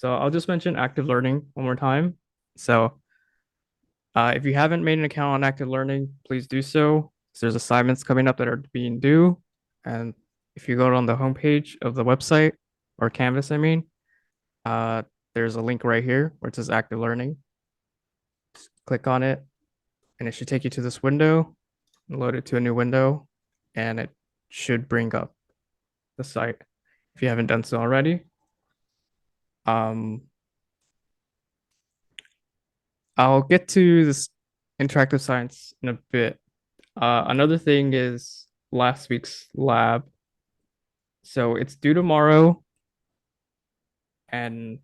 So I'll just mention active learning one more time. So if you haven't made an account on active learning, please do so. So there's assignments coming up that are being due. And if you go on the homepage of the website or Canvas, uh, there's a link right here where it says active learning. Just click on it and it should take you to this window, load it to a new window, and it should bring up the site if you haven't done so already. Um, I'll get to this interactive science in a bit. Another thing is last week's lab. So it's due tomorrow, and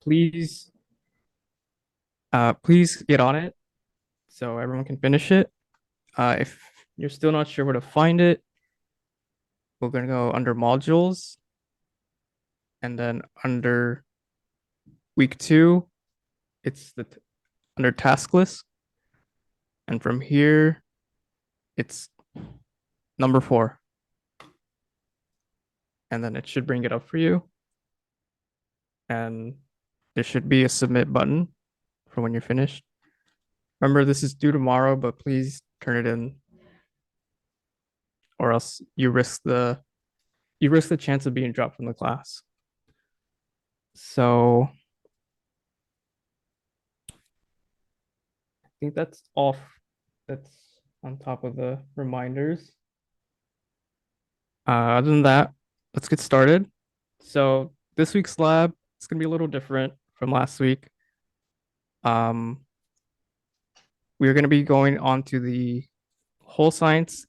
please, please get on it so everyone can finish it. If you're still not sure where to find it, we're gonna go under modules, and then under week two, it's under task list, and from here, it's number 4, and then it should bring it up for you, and there should be a submit button for when you're finished. Remember, this is due tomorrow, but please turn it in, or else you risk the chance of being dropped from the class. So I think that's all that's on top of the reminders. Other than that, let's get started. So this week's lab is gonna be a little different from last week. Um, we're gonna be going on to the HOLScience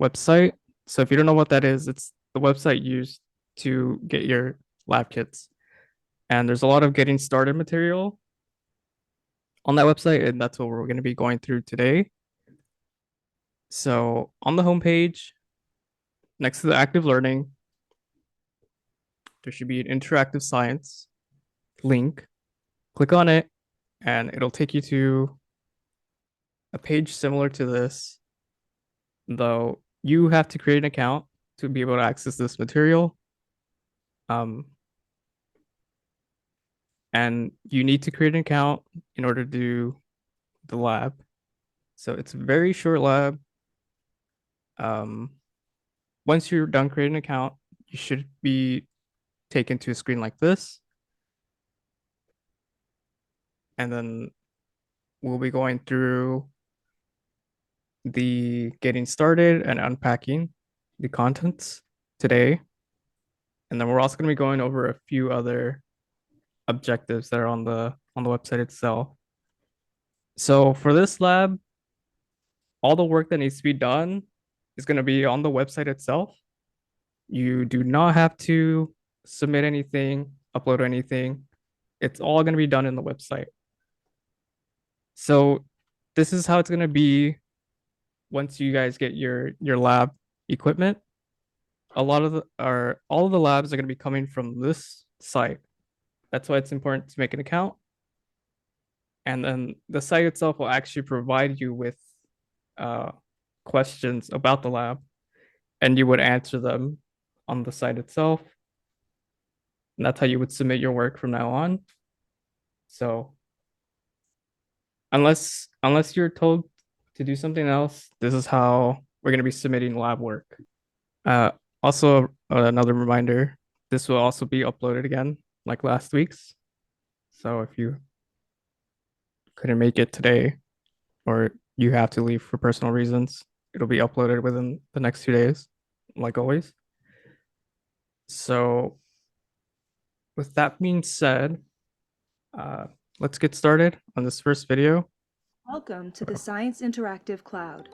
website. So if you don't know what that is, it's the website used to get your lab kits. And there's a lot of getting started material on that website, and that's what we're going to be going through today. So on the homepage, next to the active learning, there should be an interactive science link. Click on it, and it'll take you to a page similar to this, though you have to create an account to be able to access this material. And you need to create an account in order to do the lab. So it's a very short lab. Um, Once you're done creating an account, you should be taken to a screen like this. And then we'll be going through the getting started and unpacking the contents today. And then we're also going to be going over a few other objectives that are on the website itself. So for this lab, all the work that needs to be done is going to be on the website itself. You do not have to submit anything, upload anything. It's all going to be done in the website. So this is how it's going to be once you guys get your lab equipment. All of the labs are going to be coming from this site. That's why it's important to make an account. And then the site itself will actually provide you with questions about the lab, and you would answer them on the site itself. And that's how you would submit your work from now on. So unless you're told to do something else, this is how we're going to be submitting lab work. Uh, Also, another reminder, this will also be uploaded again, like last week's. So if you couldn't make it today, or you have to leave for personal reasons, it'll be uploaded within the next 2 days, like always. So with that being said, let's get started on this first video. Welcome to the Science Interactive Cloud.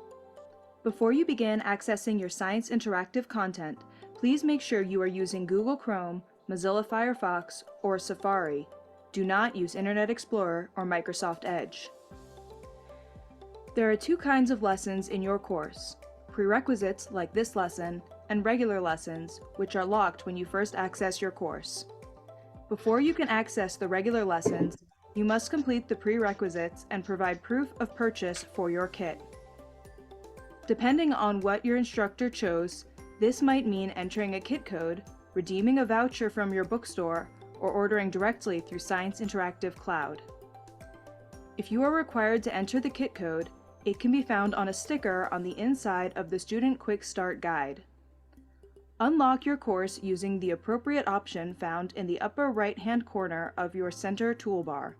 Before you begin accessing your Science Interactive content, please make sure you are using Google Chrome, Mozilla Firefox, or Safari. Do not use Internet Explorer or Microsoft Edge. There are 2 kinds of lessons in your course: prerequisites like this lesson, and regular lessons, which are locked when you first access your course. Before you can access the regular lessons, you must complete the prerequisites and provide proof of purchase for your kit. Depending on what your instructor chose, this might mean entering a kit code, redeeming a voucher from your bookstore, or ordering directly through Science Interactive Cloud. If you are required to enter the kit code, it can be found on a sticker on the inside of the Student Quick Start Guide. Unlock your course using the appropriate option found in the upper right-hand corner of your center toolbar.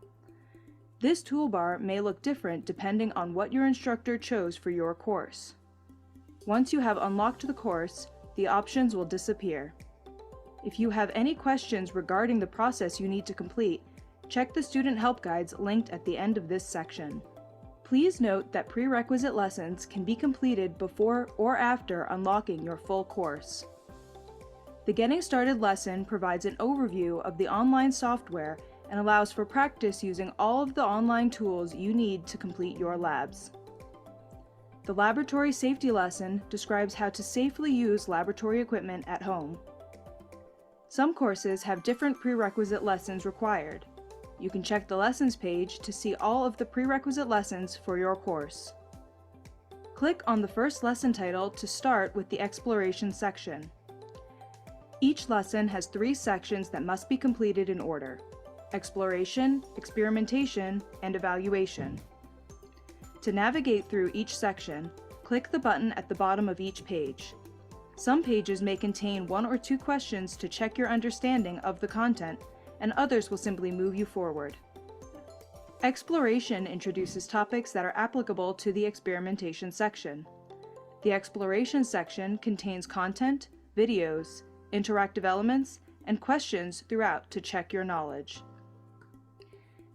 This toolbar may look different depending on what your instructor chose for your course. Once you have unlocked the course, the options will disappear. If you have any questions regarding the process you need to complete, check the student help guides linked at the end of this section. Please note that prerequisite lessons can be completed before or after unlocking your full course. The Getting Started lesson provides an overview of the online software and allows for practice using all of the online tools you need to complete your labs. The Laboratory Safety lesson describes how to safely use laboratory equipment at home. Some courses have different prerequisite lessons required. You can check the lessons page to see all of the prerequisite lessons for your course. Click on the first lesson title to start with the Exploration section. Each lesson has 3 sections that must be completed in order: Exploration, Experimentation, and Evaluation. To navigate through each section, click the button at the bottom of each page. Some pages may contain 1 or 2 questions to check your understanding of the content, and others will simply move you forward. Exploration introduces topics that are applicable to the Experimentation section. The Exploration section contains content, videos, interactive elements, and questions throughout to check your knowledge.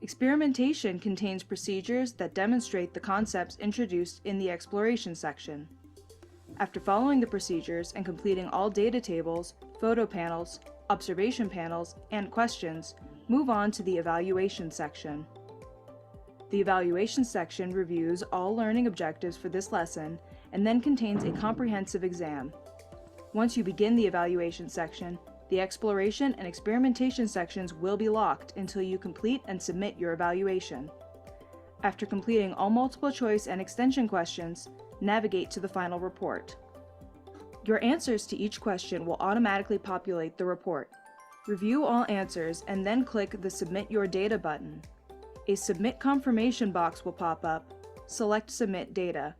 Experimentation contains procedures that demonstrate the concepts introduced in the Exploration section. After following the procedures and completing all data tables, photo panels, observation panels, and questions, move on to the Evaluation section. The Evaluation section reviews all learning objectives for this lesson and then contains a comprehensive exam. Once you begin the Evaluation section, the Exploration and Experimentation sections will be locked until you complete and submit your evaluation. After completing all multiple choice and extension questions, navigate to the final report. Your answers to each question will automatically populate the report. Review all answers and then click the Submit Your Data button. A Submit Confirmation box will pop up. Select Submit Data.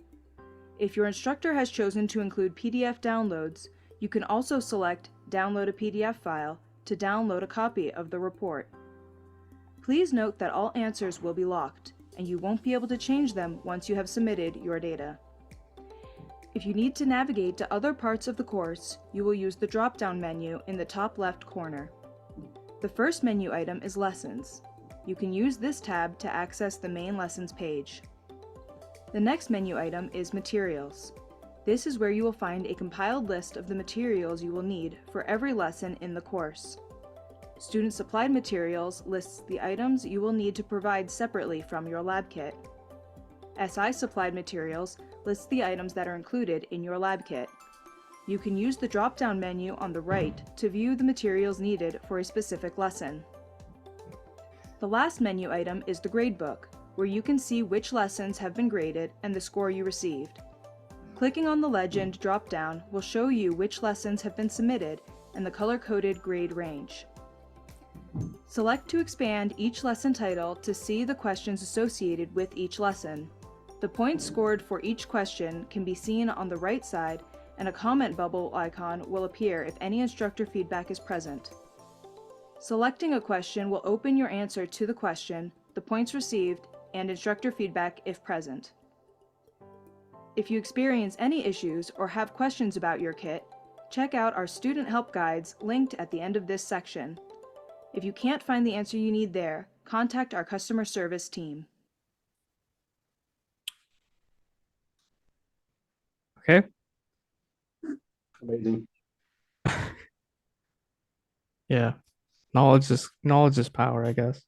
If your instructor has chosen to include PDF downloads, you can also select Download a PDF file to download a copy of the report. Please note that all answers will be locked, and you won't be able to change them once you have submitted your data. If you need to navigate to other parts of the course, you will use the drop-down menu in the top left corner. The first menu item is Lessons. You can use this tab to access the main lessons page. The next menu item is Materials. This is where you will find a compiled list of the materials you will need for every lesson in the course. Student Supplied Materials lists the items you will need to provide separately from your lab kit. SI Supplied Materials lists the items that are included in your lab kit. You can use the drop-down menu on the right to view the materials needed for a specific lesson. The last menu item is the Gradebook, where you can see which lessons have been graded and the score you received. Clicking on the Legend drop-down will show you which lessons have been submitted and the color-coded grade range. Select to expand each lesson title to see the questions associated with each lesson. The points scored for each question can be seen on the right side, and a comment bubble icon will appear if any instructor feedback is present. Selecting a question will open your answer to the question, the points received, and instructor feedback if present. If you experience any issues or have questions about your kit, check out our student help guides linked at the end of this section. If you can't find the answer you need there, contact our customer service team. Okay. Amazing. Yeah. Knowledge is power, I guess.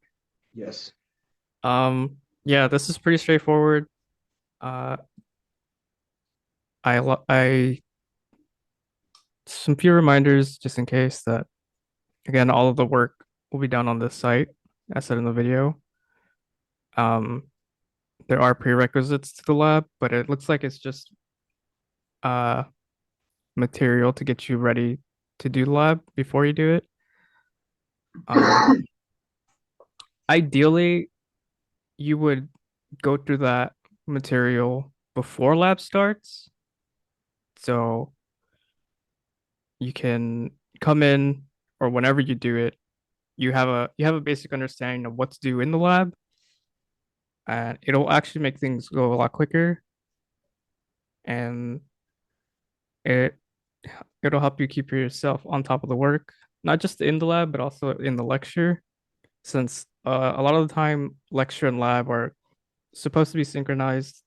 Yes. Yeah, this is pretty straightforward. Uh, I some few reminders just in case that again all of the work will be done on this site, as said in the video. Um, there are prerequisites to the lab, but it looks like it's just uh material to get you ready to do the lab before you do it. Um, Ideally, you would go through that material before lab starts. So you can come in or whenever you do it, you have a basic understanding of what to do in the lab, and it'll actually make things go a lot quicker, and it it'll help you keep yourself on top of the work, not just in the lab, but also in the lecture, since a lot of the time lecture and lab are supposed to be synchronized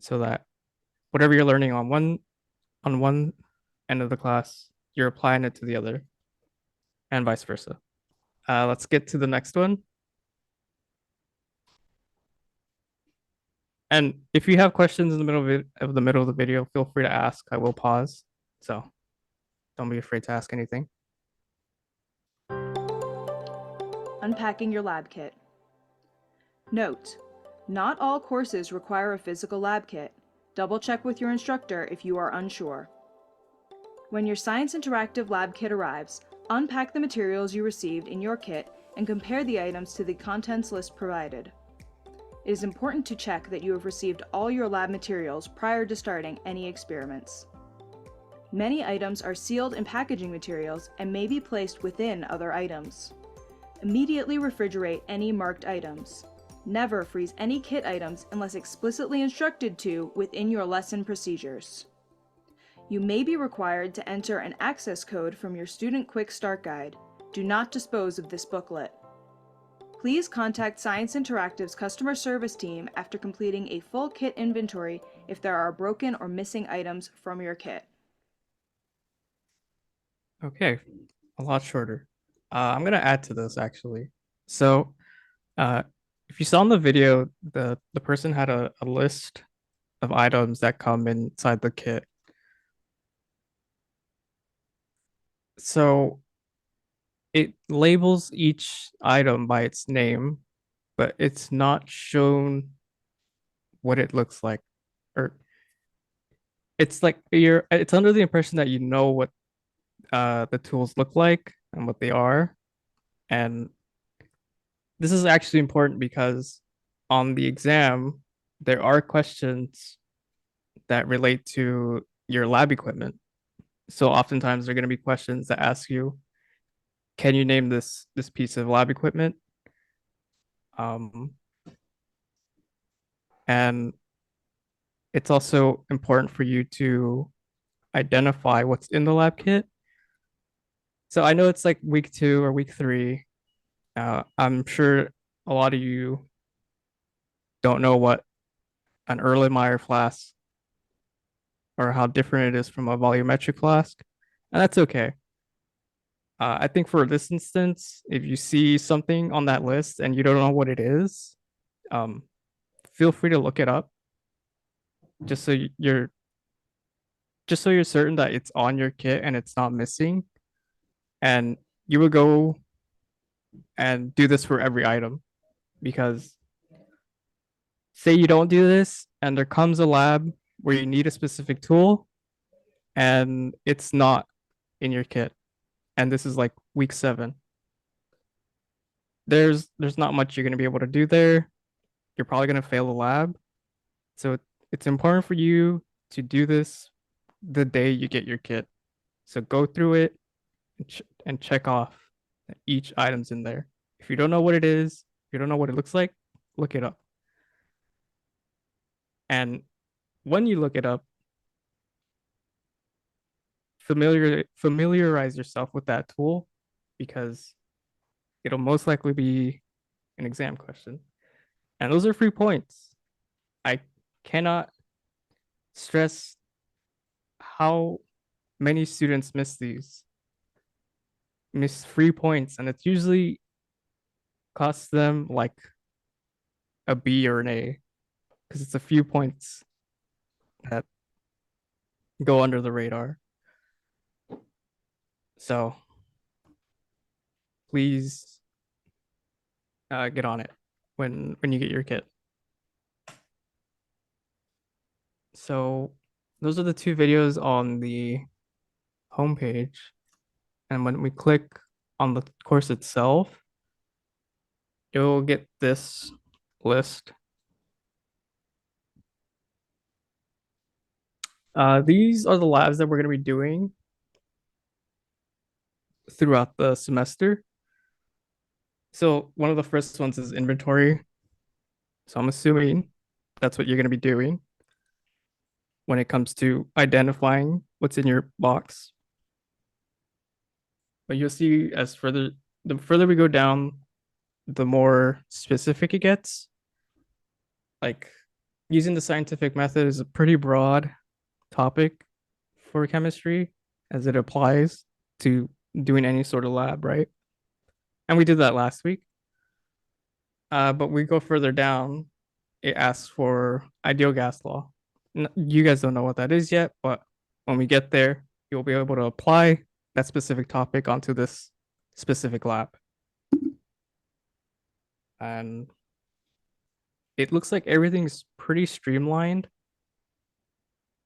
so that whatever you're learning on one end of the class, you're applying it to the other, and vice versa. Let's get to the next one. And if you have questions in the middle of the video, feel free to ask. I will pause. So don't be afraid to ask anything. Unpacking your lab kit. Note: not all courses require a physical lab kit. Double check with your instructor if you are unsure. When your Science Interactive lab kit arrives, unpack the materials you received in your kit and compare the items to the contents list provided. It is important to check that you have received all your lab materials prior to starting any experiments. Many items are sealed in packaging materials and may be placed within other items. Immediately refrigerate any marked items. Never freeze any kit items unless explicitly instructed to within your lesson procedures. You may be required to enter an access code from your Student Quick Start Guide. Do not dispose of this booklet. Please contact Science Interactive's customer service team after completing a full kit inventory if there are broken or missing items from your kit. Okay, a lot shorter. I'm gonna add to this actually. So, uh, if you saw in the video, the person had a list of items that come inside the kit. So it labels each item by its name, but it's not shown what it looks like. Or it's like it's under the impression that you know what the tools look like and what they are. And this is actually important because on the exam, there are questions that relate to your lab equipment. So oftentimes there are going to be questions that ask you, can you name this piece of lab equipment? Um, and it's also important for you to identify what's in the lab kit. So I know it's like week 2 or week 3. I'm sure a lot of you don't know what an Erlenmeyer flask or how different it is from a volumetric flask, and that's okay. I think for this instance, if you see something on that list and you don't know what it is, um, feel free to look it up just so you're just so you're certain that it's on your kit and it's not missing. And you would go and do this for every item because say you don't do this and there comes a lab where you need a specific tool and it's not in your kit, and this is like week 7, there's not much you're going to be able to do there. You're probably going to fail the lab. So it's important for you to do this the day you get your kit. So go through it and check off that each item's in there. If you don't know what it is, if you don't know what it looks like, look it up. And when you look it up, familiarize yourself with that tool because it'll most likely be an exam question. And those are free points. I cannot stress how many students miss free points, and it usually costs them like a B or an A because it's a few points that go under the radar. So please get on it when you get your kit. So those are the 2 videos on the homepage, and when we click on the course itself, you'll get this list. These are the labs that we're going to be doing throughout the semester. So one of the first ones is inventory. So I'm assuming that's what you're going to be doing when it comes to identifying what's in your box. But you'll see the further we go down, the more specific it gets. Like using the scientific method is a pretty broad topic for chemistry as it applies to doing any sort of lab, right? And we did that last week. But we go further down, it asks for ideal gas law. You guys don't know what that is yet, but when we get there, you'll be able to apply that specific topic onto this specific lab. And it looks like everything's pretty streamlined.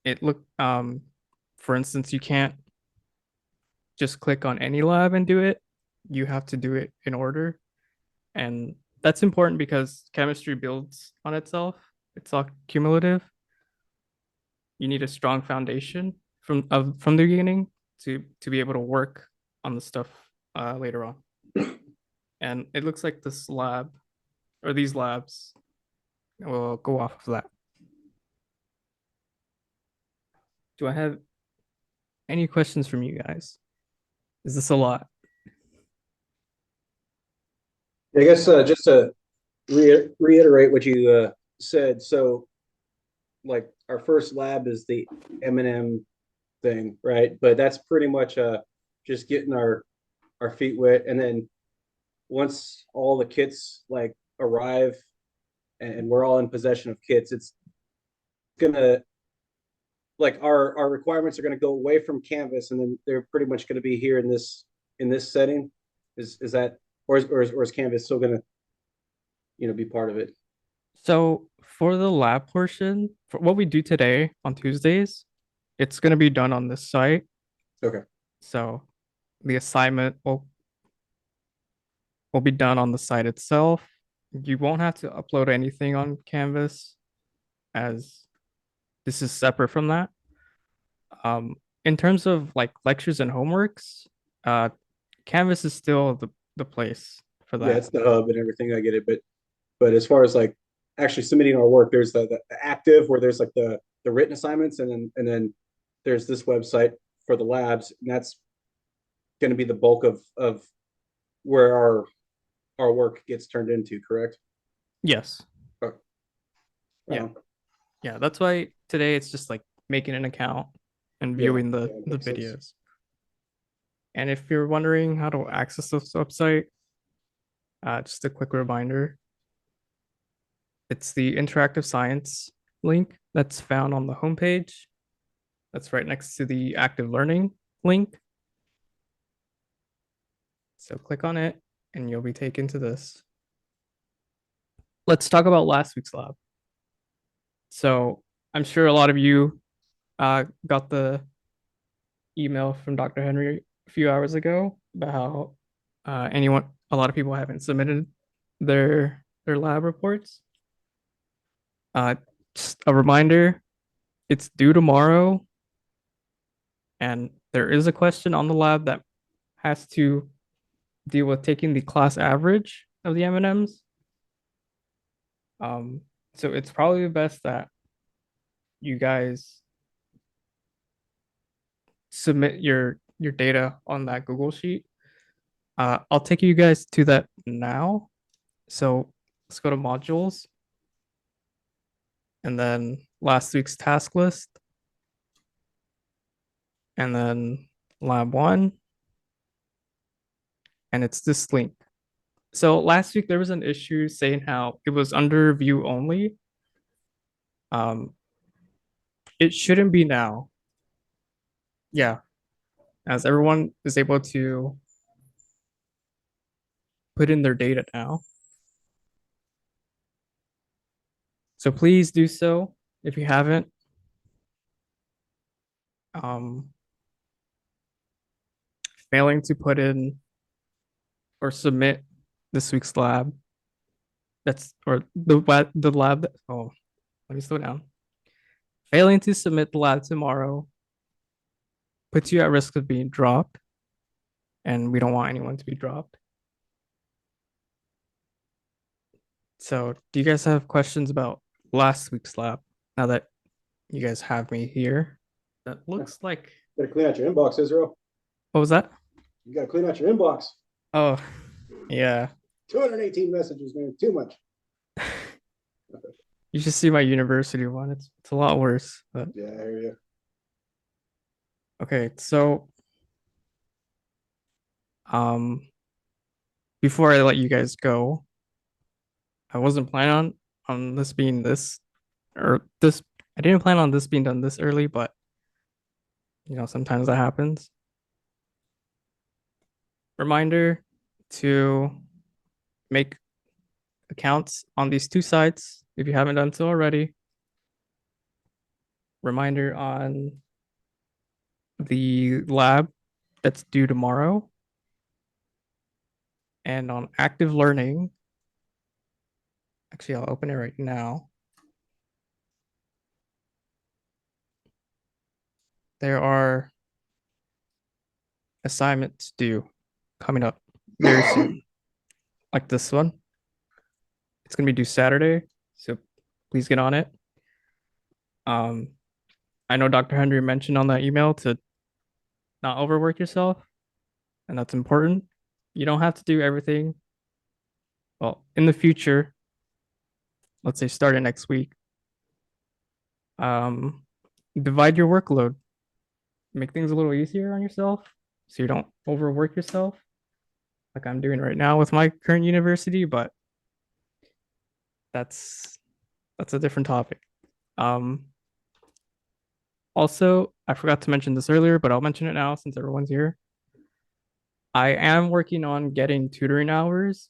It look For instance, you can't just click on any lab and do it. You have to do it in order. And that's important because chemistry builds on itself. It's all cumulative. You need a strong foundation from the beginning to be able to work on the stuff later on. And it looks like this lab or these labs will go off of that. Do I have any questions from you guys? Is this a lot? I guess just to reiterate what you said. So, like, our first lab is the M&M thing, right? But that's pretty much just getting our feet wet, and then once all the kits like arrive and we're all in possession of kits, it's gonna like our requirements are gonna go away from Canvas, and then they're pretty much gonna be here in this setting. Is that or is Canvas still gonna be part of it? So for the lab portion, for what we do today on Tuesdays, it's going to be done on this site. Okay. So the assignment will be done on the site itself. You won't have to upload anything on Canvas as this is separate from that. In terms of like lectures and homeworks, uh, Canvas is still the place for Yeah, that. it's the hub and everything. I get it, but as far as like actually submitting our work, there's the active where there's like the written assignments, and then there's this website for the labs, and that's going to be the bulk of where our work gets turned into. Correct? Yes. Oh, Yeah. um, Yeah. That's why today it's just like making an account and yeah, viewing yeah, the makes sense. videos. And if you're wondering how to access this website, just a quick reminder, it's the interactive science link that's found on the homepage. That's right next to the active learning link. So click on it and you'll be taken to this. Let's talk about last week's lab. So I'm sure a lot of you got the email from Dr. Henry a few hours ago about how a lot of people haven't submitted their lab reports. Uh, just a reminder, it's due tomorrow, and there is a question on the lab that has to deal with taking the class average of the M&Ms. So it's probably best that you guys submit your data on that Google sheet. I'll take you guys to that now. So let's go to modules and then last week's task list and then lab one. And it's this link. So last week there was an issue saying how it was under view only. Um, it shouldn't be now. Yeah, as everyone is able to put in their data now. So please do so if you haven't. Um, Failing to put in or submit this week's lab. That's or the lab that, oh, let me slow down. Failing to submit the lab tomorrow puts you at risk of being dropped, and we don't want anyone to be dropped. So, do you guys have questions about last week's lab? Now that you guys have me here, that looks like, Better clean out your inbox, Israel. what was that? You gotta clean out your inbox. Oh, yeah. 218 messages, man. Too much. You should see my university one. It's a lot worse. But Yeah, I hear you. okay, so um before I let you guys go, I wasn't planning on this being this or this I didn't plan on this being done this early, but sometimes that happens. Reminder to make accounts on these two sites if you haven't done so already. Reminder on the lab that's due tomorrow. And on active learning, actually, I'll open it right now. There are assignments due coming up very soon, like this one. It's going to be due Saturday, so please get on it. Um, I know Dr. Henry mentioned on that email to not overwork yourself, and that's important. You don't have to do everything. Well, in the future, let's say starting next week, um, divide your workload, make things a little easier on yourself so you don't overwork yourself like I'm doing right now with my current university, but that's that's a different topic. Um, Also, I forgot to mention this earlier, but I'll mention it now since everyone's here. I am working on getting tutoring hours.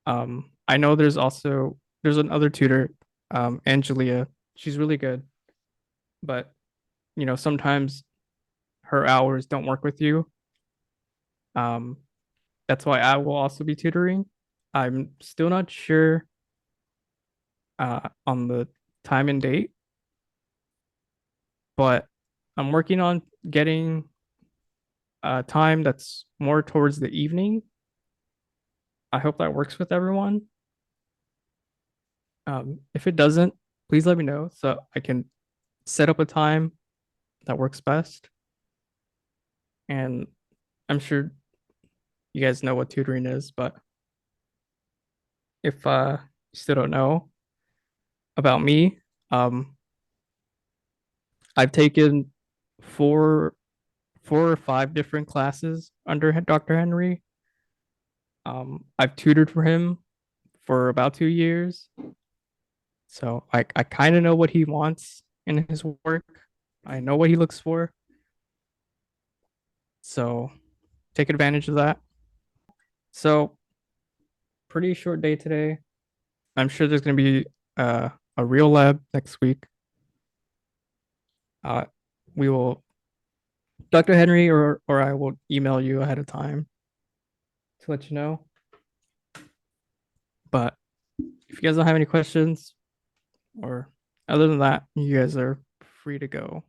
I know there's another tutor, Angelia. She's really good, but sometimes her hours don't work with you. Um, that's why I will also be tutoring. I'm still not sure on the time and date, but I'm working on getting time that's more towards the evening. I hope that works with everyone. If it doesn't, please let me know so I can set up a time that works best. And I'm sure you guys know what tutoring is, but if you still don't know about me, um, I've taken four four or five different classes under Dr. Henry. I've tutored for him for about 2 years. So I kind of know what he wants in his work. I know what he looks for. So take advantage of that. So pretty short day today. I'm sure there's going to be a real lab next week. Uh, we will, Dr. Henry or I will email you ahead of time to let you know. But if you guys don't have any questions or other than that, you guys are free to go.